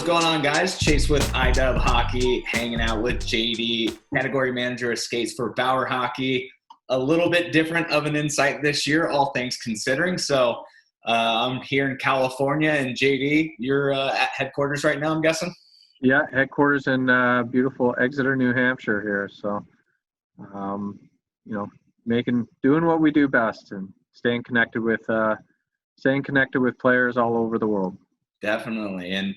What's going on, guys? Chase with iDub Hockey, hanging out with JD, category manager of skates for Bauer Hockey. A little bit different of an insight this year, all things considering. So I'm here in California, and JD, you're at headquarters right now, I'm guessing? Yeah, headquarters in beautiful Exeter, New Hampshire here. So, doing what we do best and staying connected with players all over the world. Definitely. And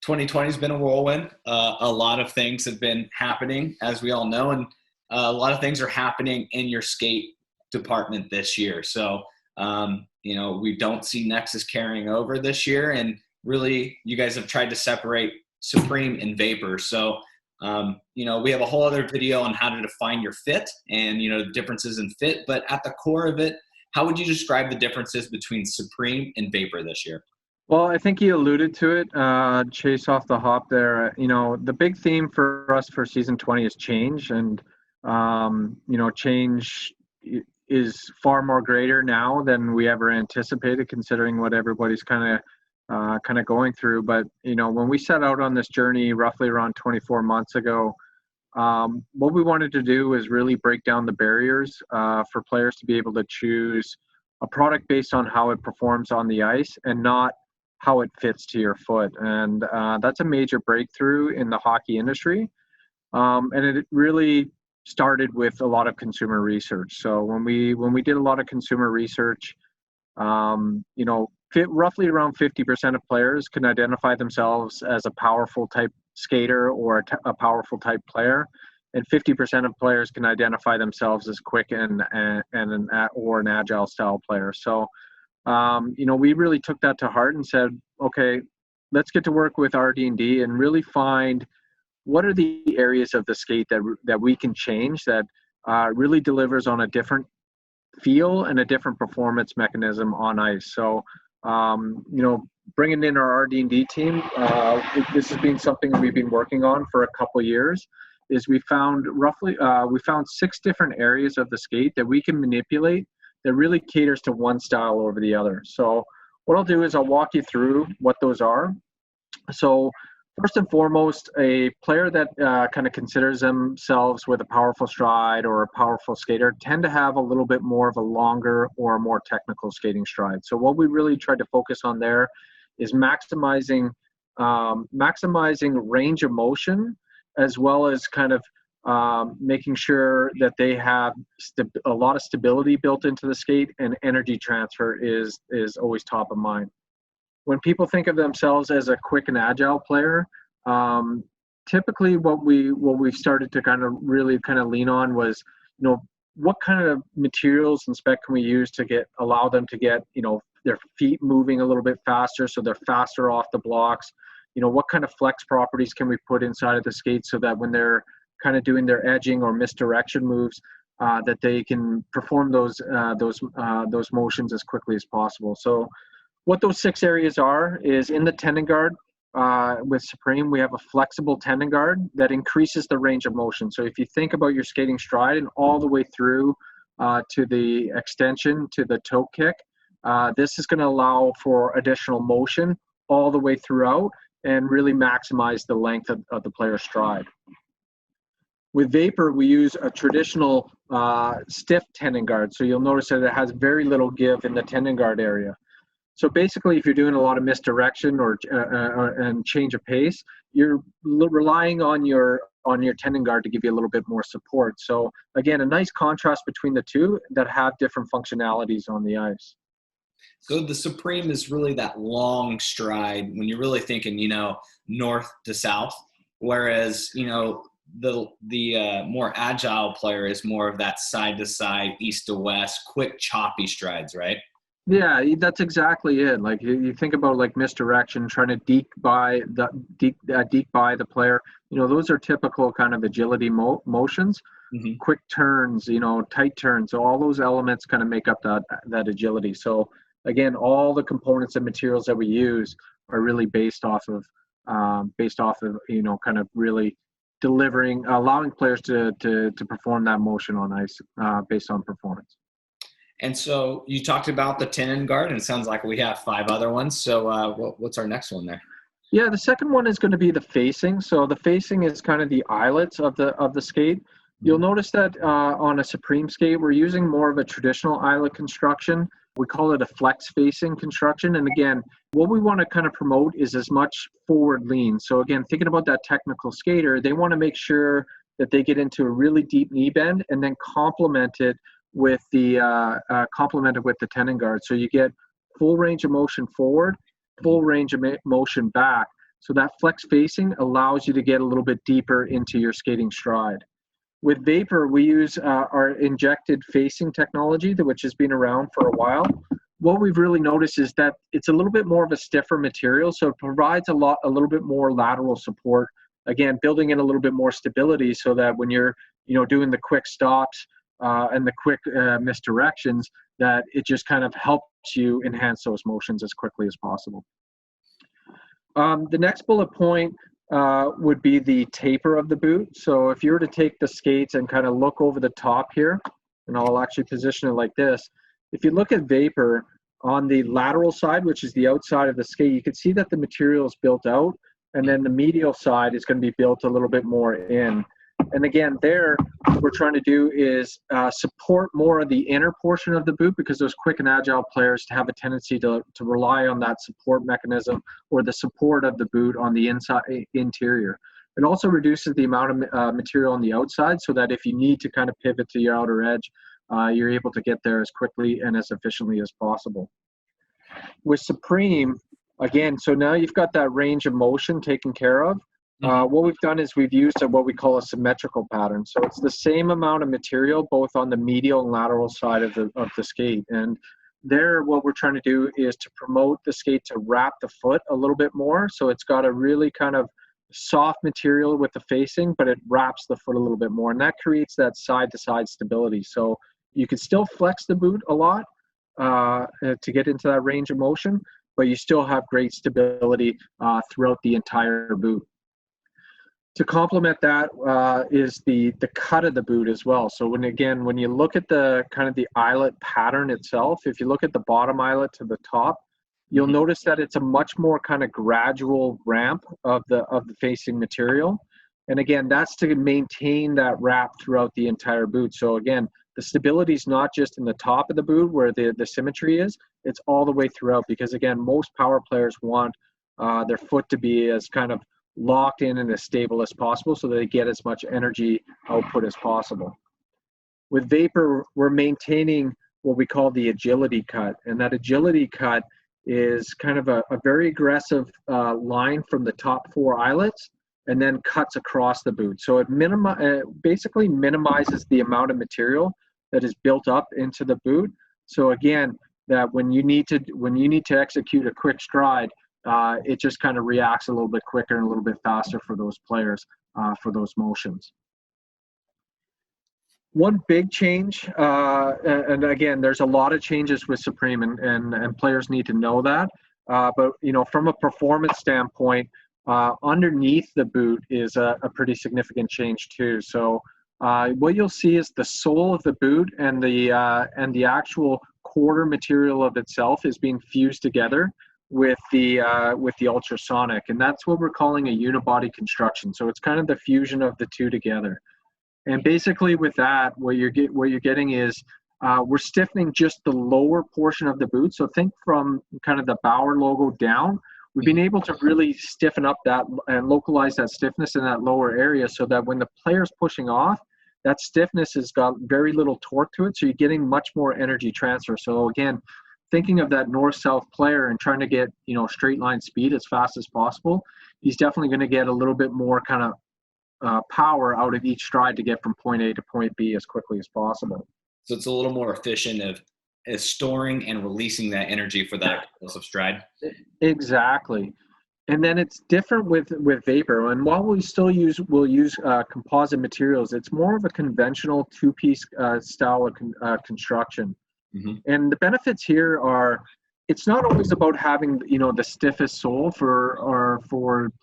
2020 has been a whirlwind. A lot of things have been happening, as we all know, and a lot of things are happening in your skate department this year. So, we don't see Nexus carrying over this year, and really, you guys have tried to separate Supreme and Vapor. So, we have a whole other video on how to define your fit and, the differences in fit. But at the core of it, how would you describe the differences between Supreme and Vapor this year? Well, I think you alluded to it, Chase, off the hop there. The big theme for us for season 20 is change, and change is far more greater now than we ever anticipated, considering what everybody's kind of going through. But when we set out on this journey roughly around 24 months ago, what we wanted to do was really break down the barriers for players to be able to choose a product based on how it performs on the ice and not how it fits to your foot. And that's a major breakthrough in the hockey industry. And it really started with a lot of consumer research. So when we did a lot of consumer research, roughly around 50% of players can identify themselves as a powerful type skater or a powerful type player, and 50% of players can identify themselves as quick and an agile style player. So we really took that to heart and said, okay, let's get to work with RD&D and really find what are the areas of the skate that we can change that really delivers on a different feel and a different performance mechanism on ice. So, bringing in our RD&D team, this has been something we've been working on for a couple of years. Is we found 6 different areas of the skate that we can manipulate that really caters to one style over the other. So what I'll do is I'll walk you through what those are. So first and foremost, a player that kind of considers themselves with a powerful stride or a powerful skater tend to have a little bit more of a longer or more technical skating stride. So what we really tried to focus on there is maximizing range of motion, as well as kind of making sure that they have a lot of stability built into the skate, and energy transfer is always top of mind. When people think of themselves as a quick and agile player, typically what we started to kind of lean on was, what kind of materials and spec can we use to allow them to get, their feet moving a little bit faster, so they're faster off the blocks. What kind of flex properties can we put inside of the skate so that when they're kind of doing their edging or misdirection moves, that they can perform those motions as quickly as possible. So what those 6 areas are is in the tendon guard. With Supreme, we have a flexible tendon guard that increases the range of motion. So if you think about your skating stride and all the way through to the extension to the toe kick, this is going to allow for additional motion all the way throughout and really maximize the length of the player's stride. With Vapor, we use a traditional stiff tendon guard. So you'll notice that it has very little give in the tendon guard area. So basically, if you're doing a lot of misdirection and change of pace, you're relying on your tendon guard to give you a little bit more support. So again, a nice contrast between the two that have different functionalities on the ice. So the Supreme is really that long stride when you're really thinking, north to south, whereas, the more agile player is more of that side to side, east to west, quick, choppy strides, right? Yeah, that's exactly it. Like you think about like misdirection, trying to deke by the player. Those are typical kind of agility motions. Mm-hmm. Quick turns, tight turns. So all those elements kind of make up that agility. So again, all the components and materials that we use are really based off of kind of really allowing players to perform that motion on ice based on performance. And so you talked about the Tendon guard, and it sounds like we have 5 other ones. So what's our next one there? Yeah, the second one is going to be the facing. So the facing is kind of the eyelets of the skate. You'll notice that on a Supreme skate, we're using more of a traditional eyelet construction. We call it a flex facing construction. And again, what we want to kind of promote is as much forward lean. So again, thinking about that technical skater, they want to make sure that they get into a really deep knee bend and then complement it with the tendon guard. So you get full range of motion forward, full range of motion back. So that flex facing allows you to get a little bit deeper into your skating stride. With Vapor, we use our injected facing technology, which has been around for a while. What we've really noticed is that it's a little bit more of a stiffer material, so it provides a little bit more lateral support. Again, building in a little bit more stability so that when you're doing the quick stops and the quick misdirections, that it just kind of helps you enhance those motions as quickly as possible. The next bullet point would be the taper of the boot. So if you were to take the skates and kind of look over the top here, and I'll actually position it like this. If you look at Vapor on the lateral side, which is the outside of the skate, you can see that the material is built out, and then the medial side is going to be built a little bit more in. And again, there, what we're trying to do is support more of the inner portion of the boot, because those quick and agile players have a tendency to rely on that support mechanism or the support of the boot on the interior. It also reduces the amount of material on the outside, so that if you need to kind of pivot to your outer edge, you're able to get there as quickly and as efficiently as possible. With Supreme, again, so now you've got that range of motion taken care of. What we've done is we've used what we call a symmetrical pattern. So it's the same amount of material both on the medial and lateral side of the skate. And there, what we're trying to do is to promote the skate to wrap the foot a little bit more. So it's got a really kind of soft material with the facing, but it wraps the foot a little bit more. And that creates that side-to-side stability. So you can still flex the boot a lot to get into that range of motion, but you still have great stability throughout the entire boot. To complement that is the cut of the boot as well. So when you look at the kind of the eyelet pattern itself, if you look at the bottom eyelet to the top, you'll notice that it's a much more kind of gradual ramp of the facing material. And again, that's to maintain that wrap throughout the entire boot. So again, the stability is not just in the top of the boot where the symmetry is, it's all the way throughout, because again, most power players want their foot to be as kind of locked in and as stable as possible so that they get as much energy output as possible. With Vapor, we're maintaining what we call the agility cut, and that agility cut is kind of a very aggressive line from the top 4 eyelets and then cuts across the boot. So it basically minimizes the amount of material that is built up into the boot. So again, that when you need to execute a quick stride, it just kind of reacts a little bit quicker and a little bit faster for those players for those motions. One big change, and again, there's a lot of changes with Supreme, and players need to know that. But from a performance standpoint, underneath the boot is a pretty significant change too. So what you'll see is the sole of the boot and the actual quarter material of itself is being fused together with the ultrasonic, and that's what we're calling a unibody construction. So it's kind of the fusion of the two together. And basically with that, what you're getting is we're stiffening just the lower portion of the boot. So think from kind of the Bauer logo down, we've been able to really stiffen up that and localize that stiffness in that lower area, so that when the player's pushing off, that stiffness has got very little torque to it. So you're getting much more energy transfer. So again, thinking of that north-south player and trying to get straight line speed as fast as possible, he's definitely going to get a little bit more kind of power out of each stride to get from point A to point B as quickly as possible. So it's a little more efficient of storing and releasing that energy for that explosive stride. Exactly. And then it's different with Vapor. And while we'll use composite materials, it's more of a conventional two-piece style of construction. And the benefits here are, it's not always about having the stiffest sole for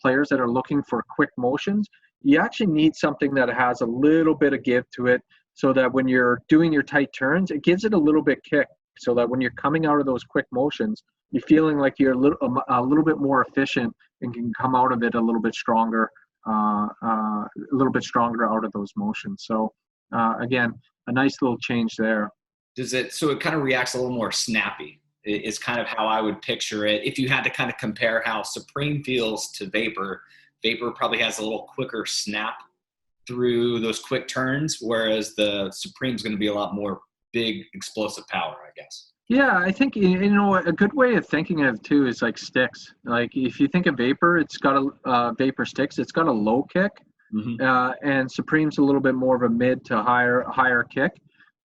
players that are looking for quick motions. You actually need something that has a little bit of give to it, so that when you're doing your tight turns, it gives it a little bit kick, so that when you're coming out of those quick motions, you're feeling like you're a little bit more efficient and can come out of it a little bit stronger out of those motions. So again, a nice little change there. So it kind of reacts a little more snappy is kind of how I would picture it. If you had to kind of compare how Supreme feels to Vapor probably has a little quicker snap through those quick turns, whereas the Supreme's going to be a lot more big explosive power, I guess. Yeah, I think, a good way of thinking of it too is like sticks. Like if you think of Vapor, it's got Vapor sticks, it's got a low kick, and Supreme's a little bit more of a mid to higher kick.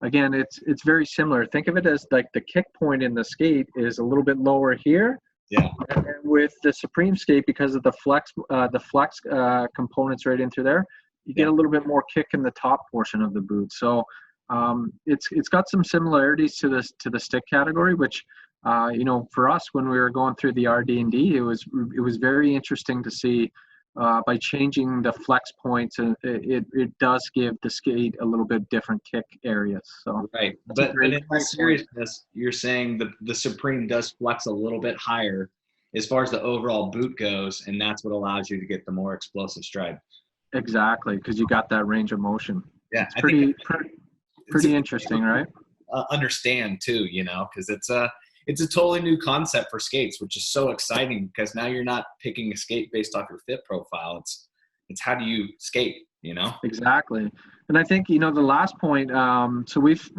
Again, it's very similar. Think of it as like the kick point in the skate is a little bit lower here. Yeah. And then with the Supreme skate, because of the flex components right in through there, you get a little bit more kick in the top portion of the boot. So it's got some similarities to the stick category, which for us when we were going through the RD&D, it was very interesting to see. By changing the flex points, it does give the skate a little bit different kick areas. So right, but in all seriousness, you're saying the Supreme does flex a little bit higher as far as the overall boot goes, and that's what allows you to get the more explosive stride. Exactly, because you got that range of motion. Yeah, it's pretty interesting, right? Understand too, because it's a totally new concept for skates, which is so exciting because now you're not picking a skate based off your fit profile. It's how do you skate, Exactly. And I think, the last point, so we've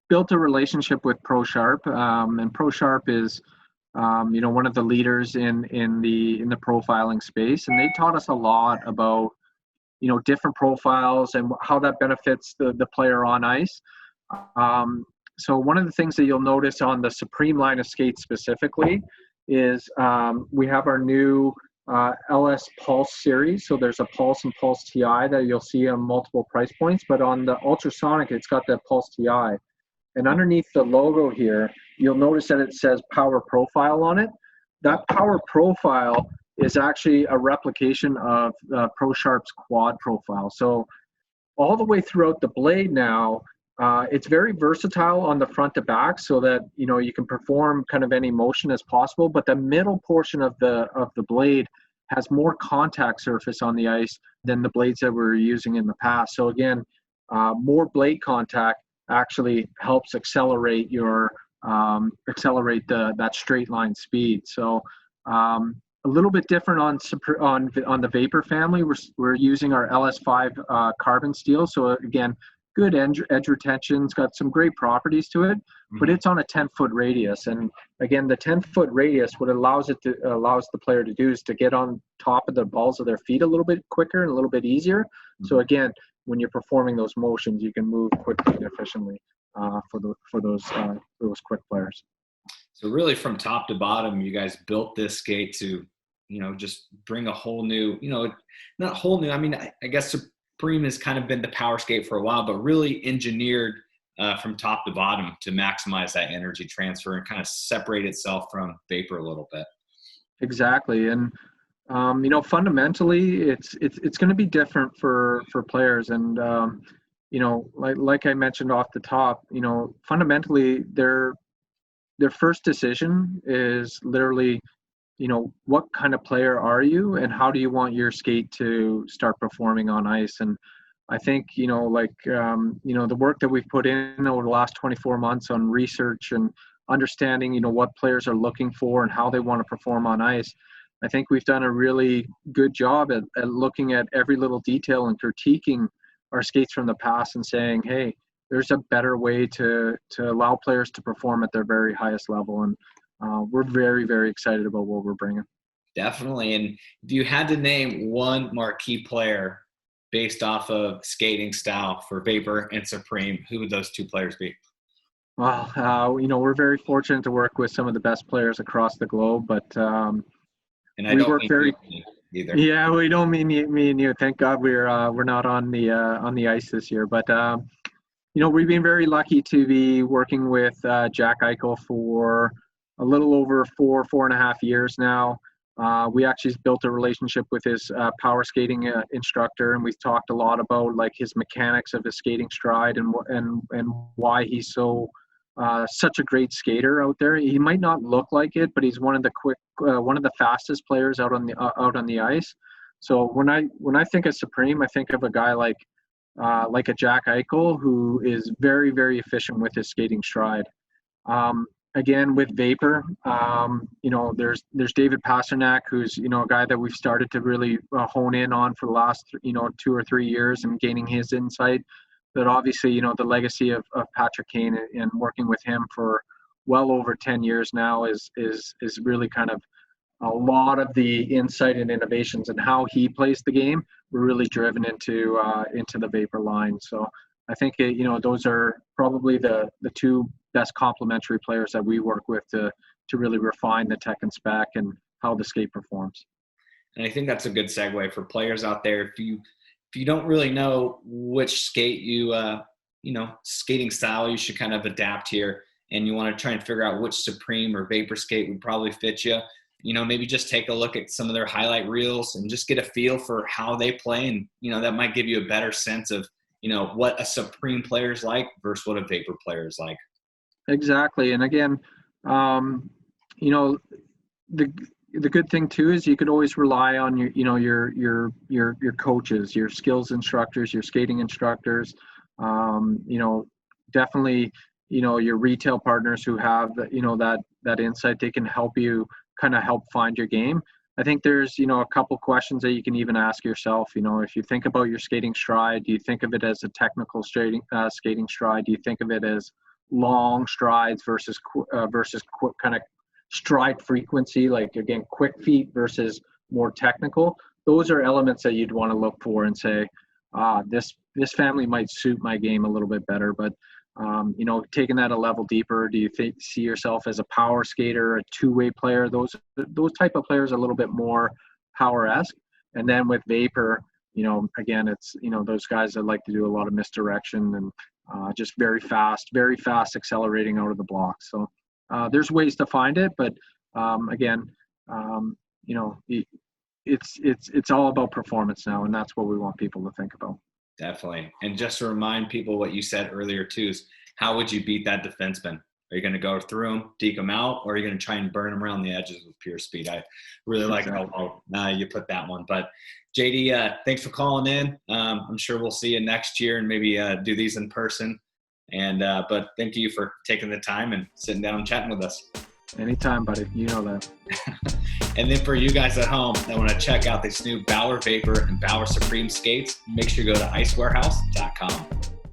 built a relationship with ProSharp, and ProSharp is, one of the leaders in the profiling space. And they taught us a lot about, different profiles and how that benefits the player on ice. So one of the things that you'll notice on the Supreme line of skates specifically is we have our new LS Pulse series. So there's a Pulse and Pulse TI that you'll see on multiple price points, but on the Ultrasonic, it's got that Pulse TI. And underneath the logo here, you'll notice that it says Power Profile on it. That Power Profile is actually a replication of ProSharp's Quad Profile. So all the way throughout the blade now, it's very versatile on the front to back so that, you can perform kind of any motion as possible, but the middle portion of the blade has more contact surface on the ice than the blades that we were using in the past. So again, more blade contact actually helps accelerate that straight line speed. So a little bit different on the Vapor family. We're using our LS5 carbon steel. So again, good edge retention. It's got some great properties to it, but it's on a 10-foot radius. And again, the 10-foot radius, what it allows the player to do is to get on top of the balls of their feet a little bit quicker and a little bit easier. So again, when you're performing those motions, you can move quickly and efficiently for those quick players. So really, from top to bottom, you guys built this skate to, just bring a whole new, not whole new. I mean, I guess Supreme has kind of been the power skate for a while, but really engineered from top to bottom to maximize that energy transfer and kind of separate itself from Vapor a little bit. Exactly, and fundamentally, it's going to be different for players, and like I mentioned off the top, fundamentally their first decision is literally, what kind of player are you and how do you want your skate to start performing on ice? And I think, the work that we've put in over the last 24 months on research and understanding, what players are looking for and how they want to perform on ice, I think we've done a really good job at looking at every little detail and critiquing our skates from the past and saying, hey, there's a better way to allow players to perform at their very highest level. And we're very, very excited about what we're bringing. Definitely. And if you had to name one marquee player based off of skating style for Vapor and Supreme, who would those two players be? Well, we're very fortunate to work with some of the best players across the globe, but and I we don't work very either. Yeah, we don't mean me and you. Thank God we're not on the ice this year, but we've been very lucky to be working with Jack Eichel for a little over 4.5 years now. We actually built a relationship with his power skating instructor, and we've talked a lot about like his mechanics of his skating stride and why he's so such a great skater out there. He might not look like it, but he's one of the fastest players out on the ice. So when I think of Supreme, I think of a guy like a Jack Eichel, who is very, very efficient with his skating stride. Again, with Vapor, there's David Pasternak, who's, a guy that we've started to really hone in on for the last, 2 or 3 years, and gaining his insight. But obviously, the legacy of Patrick Kane and working with him for well over 10 years now is really kind of a lot of the insight and innovations and how he plays the game were really driven into the Vapor line. So I think those are probably the two best complementary players that we work with to really refine the tech and spec and how the skate performs. And I think that's a good segue for players out there. If you don't really know which skate skating style you should kind of adapt here, and you want to try and figure out which Supreme or Vapor skate would probably fit you, maybe just take a look at some of their highlight reels and just get a feel for how they play. And, that might give you a better sense of, what a Supreme player is like versus what a Vapor player is like. Exactly. And again, the good thing too is you could always rely on your coaches, your skills instructors, your skating instructors, definitely, your retail partners who have, that insight. They can help you kind of help find your game. I think there's, a couple questions that you can even ask yourself. If you think about your skating stride, do you think of it as a technical skating stride? Do you think of it as long strides versus kind of stride frequency, like, again, quick feet versus more technical? Those are elements that you'd want to look for and say, this family might suit my game a little bit better. But taking that a level deeper, do you see yourself as a power skater, a two-way player? Those type of players are a little bit more power-esque. And then with Vapor, again, it's, those guys that like to do a lot of misdirection and just very fast accelerating out of the block. So there's ways to find it, but again, it's all about performance now, and that's what we want people to think about. Definitely. And just to remind people what you said earlier too, is how would you beat that defenseman? Are you going to go through him, deke him out, or are you going to try and burn him around the edges with pure speed? I really like how you put that one. But JD, thanks for calling in. I'm sure we'll see you next year and maybe do these in person. And but thank you for taking the time and sitting down and chatting with us. Anytime, buddy. You know that. And then for you guys at home that want to check out this new Bauer Vapor and Bauer Supreme skates, make sure you go to icewarehouse.com.